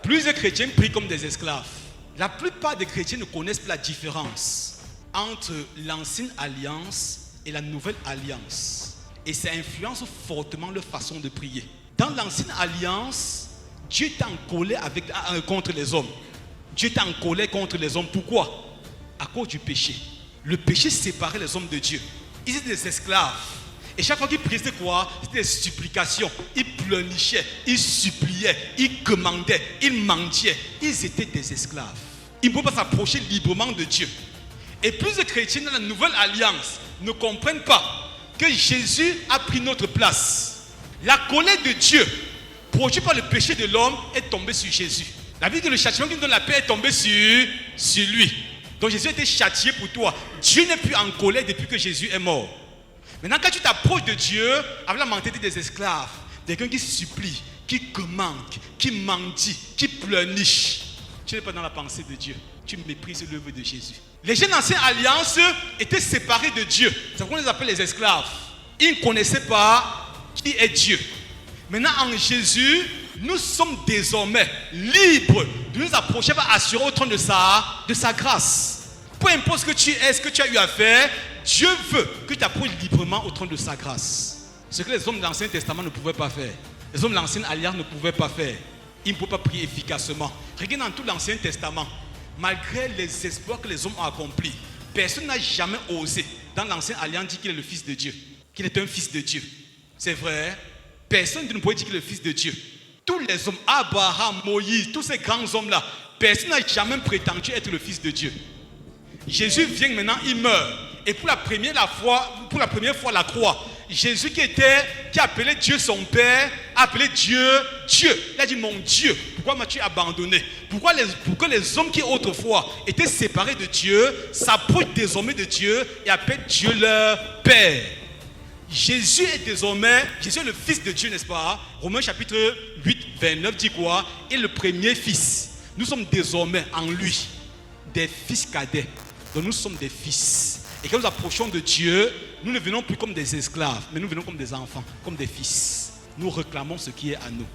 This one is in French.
Plusieurs chrétiens prient comme des esclaves. La plupart des chrétiens ne connaissent pas la différence entre l'ancienne alliance et la nouvelle alliance. Et ça influence fortement leur façon de prier. Dans l'ancienne alliance, Dieu était en colère contre les hommes. Dieu était en colère contre les hommes. Pourquoi? À cause du péché. Le péché séparait les hommes de Dieu. Ils étaient des esclaves. Et chaque fois qu'ils priaient, c'était quoi? C'était des supplications. Ils pleurnichaient, ils suppliaient, ils commandaient, ils mendiaient. Ils étaient des esclaves. Ils ne pouvaient pas s'approcher librement de Dieu. Et plus de chrétiens dans la nouvelle alliance ne comprennent pas que Jésus a pris notre place. La colère de Dieu, produite par le péché de l'homme, est tombée sur Jésus. La Bible dit que le châtiment qui nous donne la paix est tombé sur lui. Donc Jésus a été châtié pour toi. Dieu n'est plus en colère depuis que Jésus est mort. Maintenant, quand tu t'approches de Dieu, avec la mentalité des esclaves, quelqu'un qui supplie, qui commande, qui mendie, qui pleurniche, tu n'es pas dans la pensée de Dieu. Tu méprises l'œuvre de Jésus. Les gens d'ancienne alliance étaient séparés de Dieu. C'est pourquoi on les appelle les esclaves. Ils ne connaissaient pas qui est Dieu. Maintenant, en Jésus, nous sommes désormais libres de nous approcher par assurer au trône de sa grâce. Peu importe ce que tu es, ce que tu as eu à faire, Dieu veut que tu t'approches librement au trône de sa grâce. Ce que les hommes de l'Ancien Testament ne pouvaient pas faire. Les hommes de l'Ancienne Alliance ne pouvaient pas faire. Ils ne pouvaient pas prier efficacement. Regarde dans tout l'Ancien Testament, malgré les exploits que les hommes ont accomplis, personne n'a jamais osé, dans l'Ancienne Alliance, dire qu'il est le Fils de Dieu, qu'il est un Fils de Dieu. C'est vrai, personne ne pouvait dire qu'il est le Fils de Dieu. Tous les hommes, Abraham, Moïse, tous ces grands hommes-là, personne n'a jamais prétendu être le Fils de Dieu. Jésus vient maintenant, il meurt. Et pour la première fois à la croix, Jésus qui appelait Dieu son Père, appelait Dieu, Dieu. Il a dit, mon Dieu, pourquoi m'as-tu abandonné? Pourquoi les hommes qui autrefois étaient séparés de Dieu s'approchent désormais de Dieu et appellent Dieu leur Père? Jésus est désormais, Jésus est le Fils de Dieu, n'est-ce pas? Romains chapitre 8, 29 dit quoi? Il est le premier Fils. Nous sommes désormais en lui des fils cadets. Donc nous sommes des fils. Et quand nous approchons de Dieu, nous ne venons plus comme des esclaves, mais nous venons comme des enfants, comme des fils. Nous réclamons ce qui est à nous.